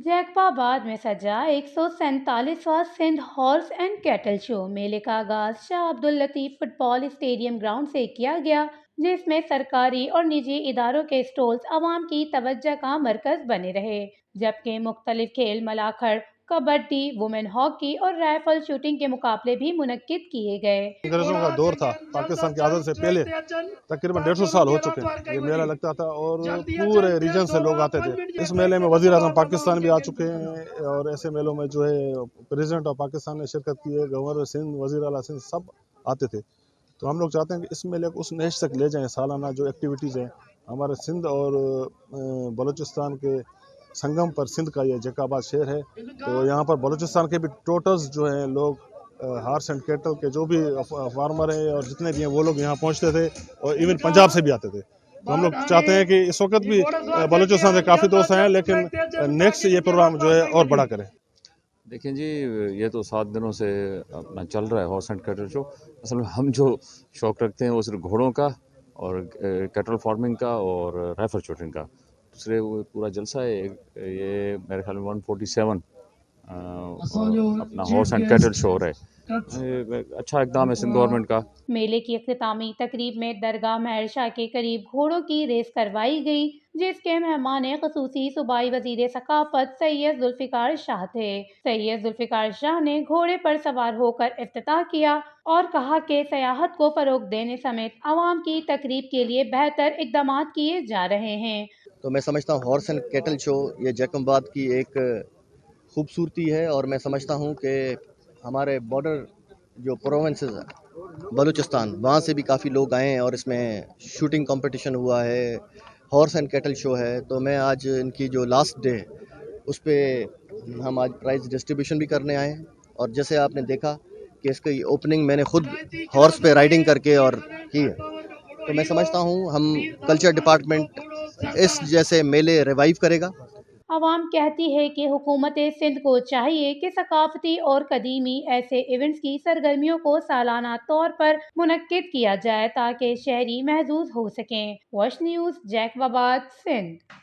जैकबाबाद में सजा 147वां Sindh horse and cattle show मेले का आगाज Shah Abdul Latif football stadium ground से किया गया, जिसमें सरकारी और निजी इदारों के स्टॉल्स आवाम की तवज्जो का मरकज बने रहे, जबकि मुख्तलिफ खेल मलाखड़, कबड्डी, वुमेन हॉकी और राइफल शूटिंग के मुकाबले भी मुनक्किद किए गए। अंग्रेजों का दौर था, पाकिस्तान की आज़ादी से पहले तकरीबन 150 साल हो चुके हैं। ये मेला लगता था और पूरे रीजन से लोग आते थे। इस मेले में वज़ीर आज़म पाकिस्तान भी आ चुके हैं और ऐसे मेलों में जो है प्रेसिडेंट ऑफ पाकिस्तान ने शिरकत की है, गवर्नर सिंध, वज़ीर आला सिंध सब आते थे। तो हम लोग चाहते हैं कि इस मेले को उस नेश तक ले जाएं। सालाना जो एक्टिविटीज़ हैं हमारे सिंध और बलूचिस्तान के संगम पर सिंध का ये जैकाबाद शहर है, तो यहाँ पर बलूचिस्तान के भी टोटल्स जो हैं लोग हार्स एंड कैटल के जो भी फार्मर हैं और जितने भी हैं वो लोग यहाँ पहुँचते थे और इवन पंजाब से भी आते थे। तो हम लोग चाहते हैं कि इस वक्त भी बलूचिस्तान से काफ़ी दोस्त हैं, लेकिन नेक्स्ट ये प्रोग्राम जो है और बड़ा करें। देखिए जी, ये तो 7 दिनों से अपना चल रहा है हॉर्स एंड कैटल शो। असल में हम जो शौक़ रखते हैं वो सिर्फ घोड़ों का और कैटल फार्मिंग का और राइफल शूटिंग का। दूसरे वो पूरा जलसा है ये मेरे ख्याल में 147 अपना हॉर्स एंड कैटल शो है। अच्छा इक़दाम है सिंध गवर्नमेंट का। मेले की इख्तितामी तकरीब में दरगाह महर शाह के करीब घोड़ों की रेस करवाई गई, जिसके मेहमान ख़ुसूसी सूबाई वज़ीर सकाफत सैयद जुल्फ़िकार शाह थे। सैयद जुल्फ़िकार शाह ने घोड़े पर सवार होकर इफ्तिताह किया और कहा कि सयाहत को फ़रोग़ देने समेत आवाम की तकरीब के लिए बेहतर इक़दाम किए जा रहे हैं। तो मैं समझता हूँ हॉर्स एंड कैटल शो ये जैकबाबाद की एक खूबसूरती है और मैं समझता हूँ कि हमारे बॉर्डर जो प्रोविंसेस हैं बलूचिस्तान, वहाँ से भी काफ़ी लोग आए हैं और इसमें शूटिंग कंपटीशन हुआ है, हॉर्स एंड कैटल शो है। तो मैं आज इनकी जो लास्ट डे है उस पर हम आज प्राइज़ डिस्ट्रीब्यूशन भी करने आए हैं और जैसे आपने देखा कि इसकी ओपनिंग मैंने खुद हॉर्स पे राइडिंग करके और की है। तो मैं समझता हूँ हम कल्चर डिपार्टमेंट इस जैसे मेले रिवाइव करेगा। आवाम कहती है कि हुकूमत सिंध को चाहिए कि सकाफती और कदीमी ऐसे इवेंट्स की सरगर्मियों को सालाना तौर पर मुनक्किद किया जाए ताकि शहरी महजूज हो सकें। Watch news, Jacobabad, Sindh.